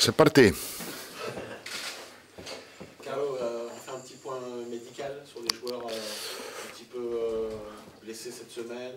c'est parti. Carlo, on fait un petit point médical sur les joueurs un petit peu blessés cette semaine.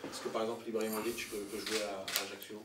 Est-ce que par exemple Ibrahimovic peut jouer à Ajaccio?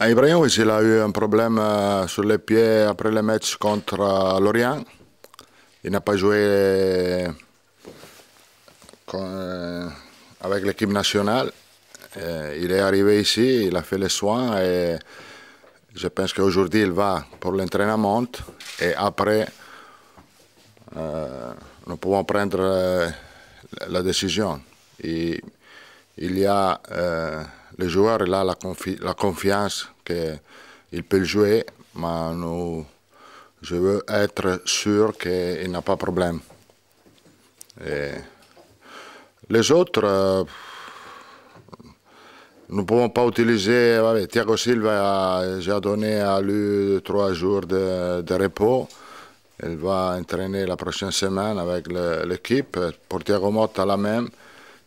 Ibrahimovic, il a eu un problème sur les pieds après le match contre Lorient. Il n'a pas joué avec l'équipe nationale. Il est arrivé ici, il a fait les soins et je pense qu'aujourd'hui il va pour l'entraînement et après nous pouvons prendre la décision. Il y a le joueur, il a la confiance qu'il peut jouer, mais je veux être sûr qu'il n'a pas de problème. Et les autres, nous ne pouvons pas utiliser. Thiago Silva, j'ai donné à lui 3 jours de repos. Il va entraîner la prochaine semaine avec l'équipe. Pour Thiago Motta, la même.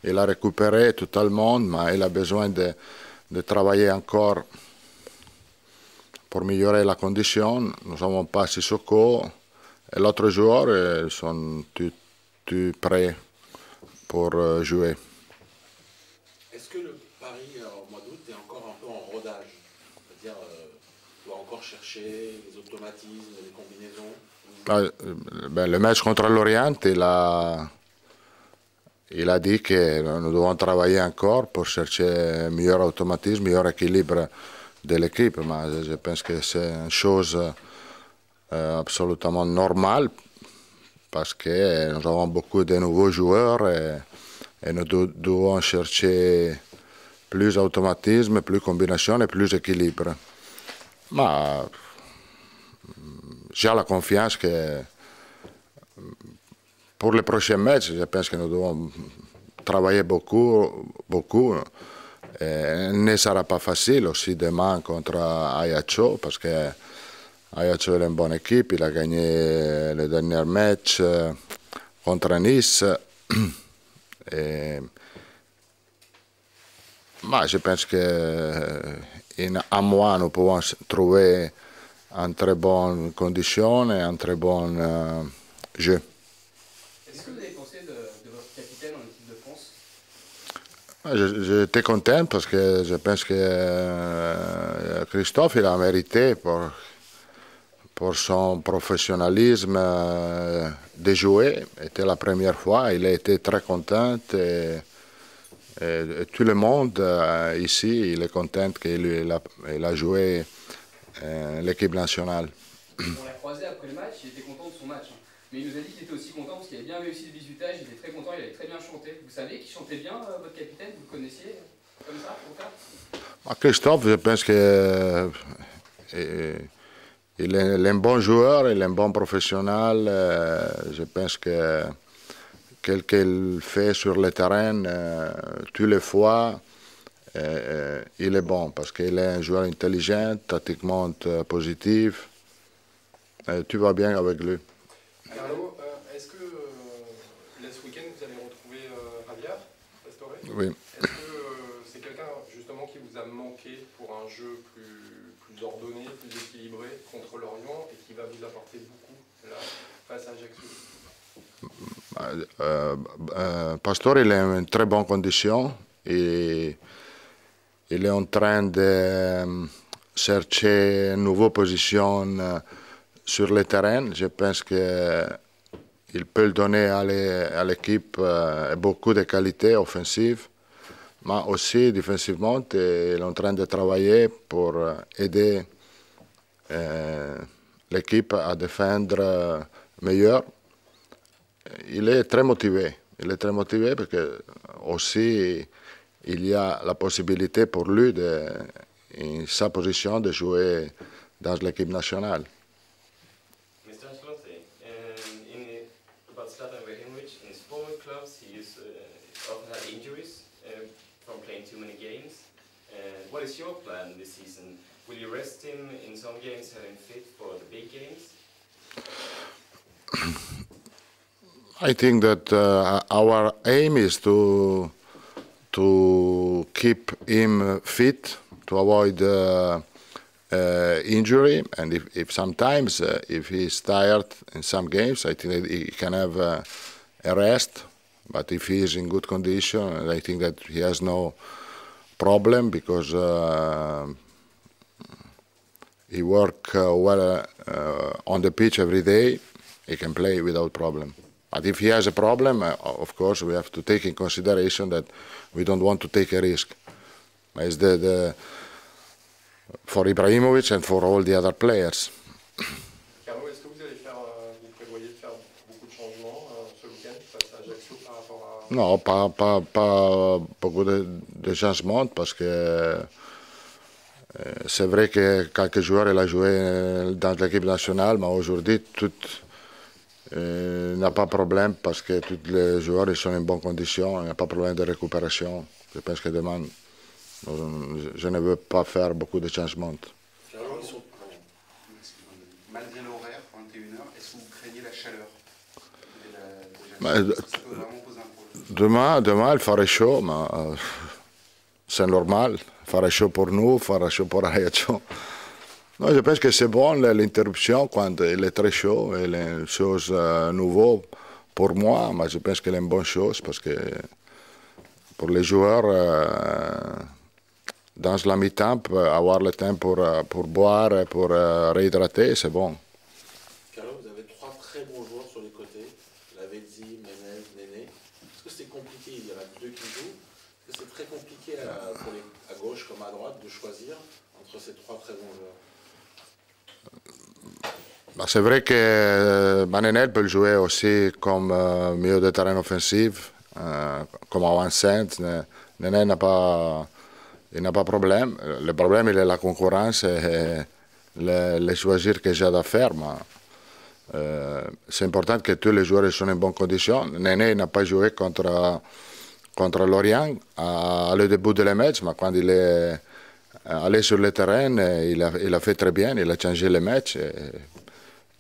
Il a récupéré totalement, mais il a besoin de travailler encore pour améliorer la condition. Nous n'avons pas Sissoko. Et l'autre joueur, ils sont tous prêts pour jouer. Est-ce que le Paris au mois d'août est encore un peu en rodage? C'est-à-dire, doit encore chercher les automatismes, les combinaisons? Le match contre l'Orient, il a dit que nous devons travailler encore pour chercher un meilleur automatisme, meilleur équilibre de l'équipe. Mais je pense que c'est une chose absolument normale parce que nous avons beaucoup de nouveaux joueurs et nous devons chercher plus d'automatisme, plus de combinaisons et plus d'équilibre. Mais j'ai la confiance que pour les prochains matchs, je pense que nous devons travailler beaucoup. Et ne sera pas facile aussi demain contre Ajaccio, parce que Ajaccio est une bonne équipe. Il a gagné le dernier match contre Nice. Mais je pense qu'un mois, nous pouvons trouver en très bonnes conditions et un très bon jeu. Est-ce que vous avez pensé de votre capitaine en équipe de France? J'étais content parce que je pense que Christophe il a mérité pour son professionnalisme de jouer. C'était la première fois, il a été très content et tout le monde ici il est content qu'il a joué l'équipe nationale. On l'a croisé après le match, il était content de son match. Mais il nous a dit qu'il était aussi content parce qu'il avait bien réussi le bisutage, il était très content, il avait très bien chanté. Vous savez qu'il chantait bien, votre capitaine? Vous le connaissiez comme ça, au cas? Christophe, je pense que il est un bon joueur, il est un bon professionnel. Je pense que quel qu'il fait sur le terrain, toutes les fois, il est bon parce qu'il est un joueur intelligent, tactiquement positif. Tu vas bien avec lui. Carlo, est-ce que ce week-end vous allez retrouver Javier Pastore? Oui. Est-ce que c'est quelqu'un justement qui vous a manqué pour un jeu plus ordonné, plus équilibré contre Lorient et qui va vous apporter beaucoup là, face à Ajaccio? Pastore, il est en très bonne condition. Il est en train de chercher une nouvelle position sur le terrain. Je pense qu'il peut donner à l'équipe beaucoup de qualités offensives, mais aussi défensivement, il est en train de travailler pour aider l'équipe à défendre meilleur. Il est très motivé. Il est très motivé parce que aussi il y a la possibilité pour lui, en sa position, de jouer dans l'équipe nationale. Mr. Ancelotti, about Zlatan Ibrahimovic, in his former clubs he often had injuries from playing too many games. What is your plan this season? Will you rest him in some games, have him fit for the big games? I think that our aim is to keep him fit, to avoid injury, and if sometimes if he's tired in some games, I think that he can have a rest. But if he is in good condition, I think that he has no problem because he works well on the pitch every day. He can play without problem. But if he has a problem, of course, we have to take in consideration that we don't want to take a risk. It's for Ibrahimovic and for all the other players. Carlo, est-ce que vous allez faire, vous prévoyez de faire beaucoup de changements ce week-end face à Ajaccio par rapport à... Non, pas beaucoup de changements parce que c'est vrai que quelques joueurs il a joué dans l'équipe nationale, mais aujourd'hui il n'y a pas de problème parce que tous les joueurs ils sont en bonne condition, il n'y a pas de problème de récupération. Je pense que demain, je ne veux pas faire beaucoup de changements. Malgré l'horaire, 21h, est-ce que vous craignez la chaleur? Ça peut vraiment poser un problème. Demain, il fera chaud, mais c'est normal. Il fera chaud pour nous, il fera chaud pour Ajaccio. Non, je pense que c'est bon l'interruption quand il est très chaud. Il est une chose nouvelle pour moi, mais je pense qu'elle est une bonne chose parce que pour les joueurs, dans la mi-temps, avoir le temps pour boire et pour réhydrater, c'est bon. Carlo, vous avez 3 très bons joueurs sur les côtés, Lavezzi, Menez, Néné. Est-ce que c'est compliqué? Il y en a 2 qui jouent. Est-ce que c'est très compliqué à gauche comme à droite de choisir entre ces 3 très bons joueurs? C'est vrai que Manenel peut jouer aussi comme milieu de terrain offensif, comme avant-centre. Néné n'a pas de problème. Le problème, il est la concurrence et les choisir que j'ai à faire. C'est important que tous les joueurs soient en bonne condition. Néné n'a pas joué contre Lorient à le début de la match, mais quand il est allé sur le terrain, il a fait très bien, il a changé le match.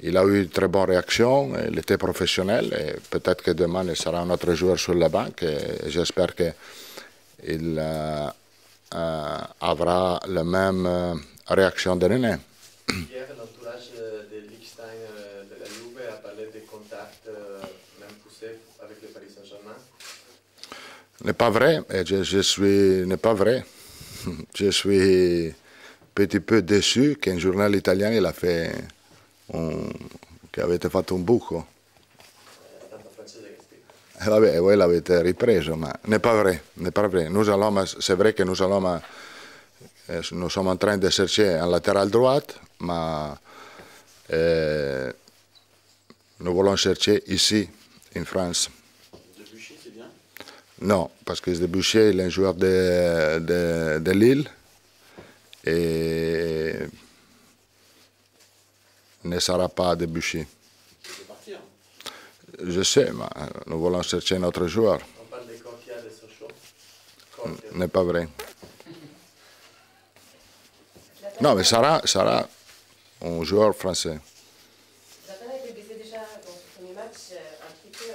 Il a eu une très bonne réaction, il était professionnel et peut-être que demain il sera un autre joueur sur la banque et j'espère qu'il aura la même réaction de Néné. Hier, l'entourage de Liechtenstein de la Juve a parlé des contacts même poussés avec le Paris Saint-Germain. N'est pas vrai, n'est pas vrai. Je suis un petit peu déçu qu'un journal italien il a fait che avete fatto un buco. Vabbè, voi l'avete ripreso, ma n'est pas vrai, n'est pas vrai. C'est vrai que nous sommes en train de chercher un latéral droite, mais nous voulons chercher ici, en France. Debuchy, c'est bien? Non, parce que Debuchy, il est un joueur de Lille et ne sera pas Debuchy. C'est parti, hein? Je sais, mais nous voulons chercher un autre joueur. On parle de Corkia de Sochaux. N'est pas vrai. Non, mais Sarah un joueur français. Zlatan a été blessé déjà dans ce premier match, un petit peu.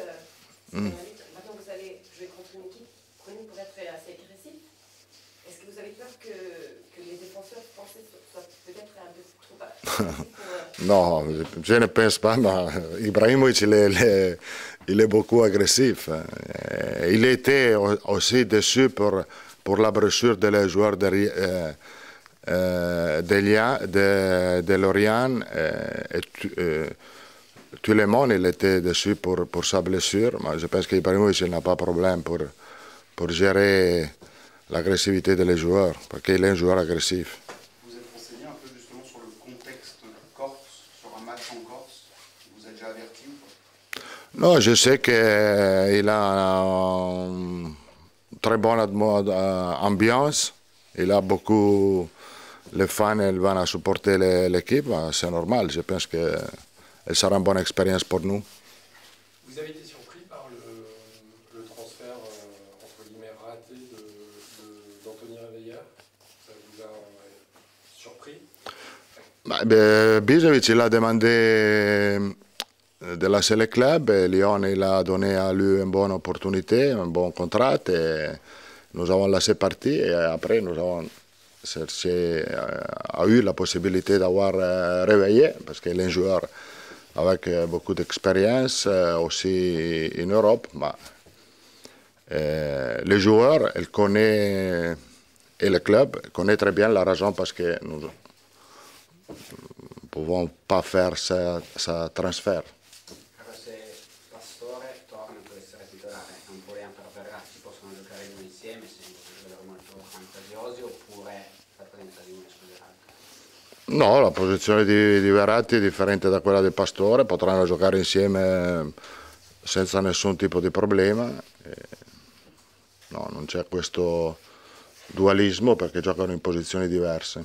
Maintenant, vous allez jouer contre une équipe connue pour être assez agressive. Est-ce que vous avez peur que les défenseurs français soient peut-être un peu trop agressifs Non, je ne pense pas, mais Ibrahimovic, il est beaucoup agressif. Il était aussi déçu pour la blessure des joueurs de Lorient. Tout le monde il était déçu pour sa blessure. Mais je pense qu'Ibrahimovic n'a pas de problème pour gérer l'agressivité des joueurs, parce qu'il est un joueur agressif. Vous êtes renseigné un peu justement sur le contexte corse, sur un match en Corse. Vous êtes déjà averti ou pas? Non, je sais qu'il a une très bonne ambiance. Il a beaucoup... Les fans ils vont supporter l'équipe, c'est normal. Je pense que ce sera une bonne expérience pour nous. Vous avez été surpris par le transfert entre guillemets raté d'Anthony Réveillère? Ça vous a surpris? Bisevic il a demandé de la Sele Club et Lyon il a donné à lui une bonne opportunité, un bon contrat et nous avons laissé partir et après nous avons a eu la possibilité d'avoir réveillé, parce qu'il est un joueur avec beaucoup d'expérience, aussi en Europe. Le joueur, il connaît, et le club connaît très bien la raison parce que nous ne pouvons pas faire ce transfert. Se Pastore torna per essere titolare, è un problema per Verratti, possono giocare due insieme, se sono molto fantasiosi, oppure la presenza di uno esclude l'altro? No, la posizione di Verratti è differente da quella del Pastore, potranno giocare insieme senza nessun tipo di problema. No, non c'è questo dualismo perché giocano in posizioni diverse.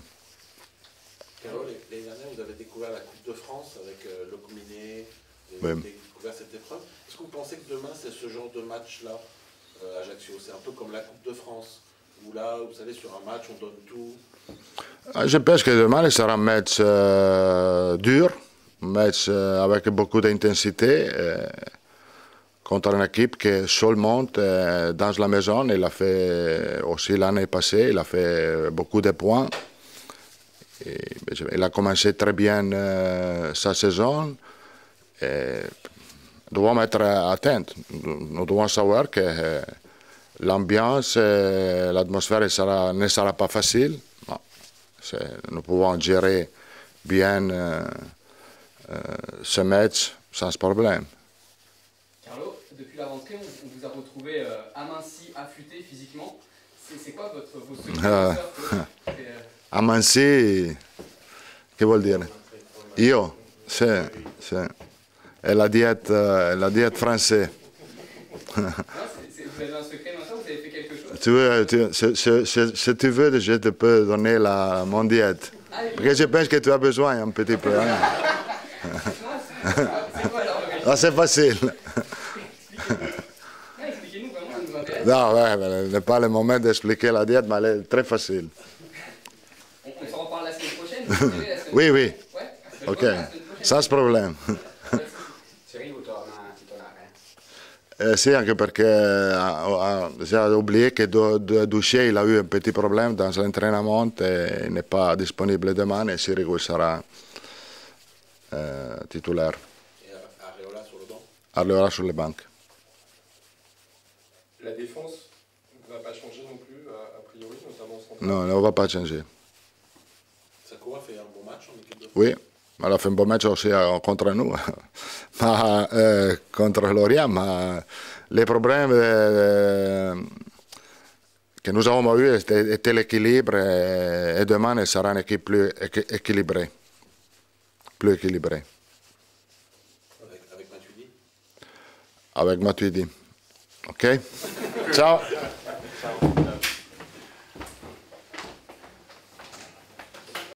Carlo, l'année dernière, vous avez découvert la Coupe de France avec Le Combiné, vous Oui. avez découvert cette épreuve. Est-ce que vous pensez que demain, c'est ce genre de match-là, Ajaccio? C'est un peu comme la Coupe de France, où là, vous savez, sur un match, on donne tout. Je pense que demain, il sera un match dur, un match avec beaucoup d'intensité. Contre une équipe qui seulement dans la maison, il a fait aussi l'année passée, il a fait beaucoup de points. Il a commencé très bien sa saison. Nous devons être attentes. Nous devons savoir que l'ambiance, l'atmosphère ne sera pas facile. Non. Nous pouvons gérer bien ce match sans problème. Carlo, depuis la rentrée, on vous a retrouvé aminci, affûté physiquement. C'est quoi vos secrets? Aminci, che vuol dire? Io? Sì, sì. È la diète française. Vous avez un secret dans ça? Vous avez fait quelque chose? Si tu veux, je te peux donner mon diète. Parce que je pense que tu as besoin un petit peu. Hein? Ah, c'est facile. Expliquez-nous vraiment, ça nous intéresse. Non, ouais, n'est pas le moment d'expliquer la diète, mais elle est très facile. On s'en reparle la semaine prochaine? Vous savez, la semaine Oui, oui. Ouais, Ok, sans problème. Sirigu torna titolare? Sì, anche perché j'ai oublié que Douchet il a eu un petit problème dans l'entraînement et il n'est pas disponible demain et Sirigu sera titulaire. Et Areola sur le banc. Areola sur le banc. La défense ne va pas changer non plus, a priori, notamment en centre. Non, ne va pas changer. Sako a fait un bon match en équipe de France. Oui, elle a fait un bon match aussi contre nous, contre Lorient, mais les problèmes que nous avons eu étaient l'équilibre et demain elle sera une équipe plus équilibrée. Plus équilibrée. Avec Matuidi. Avec Matuidi. Ok? Ciao.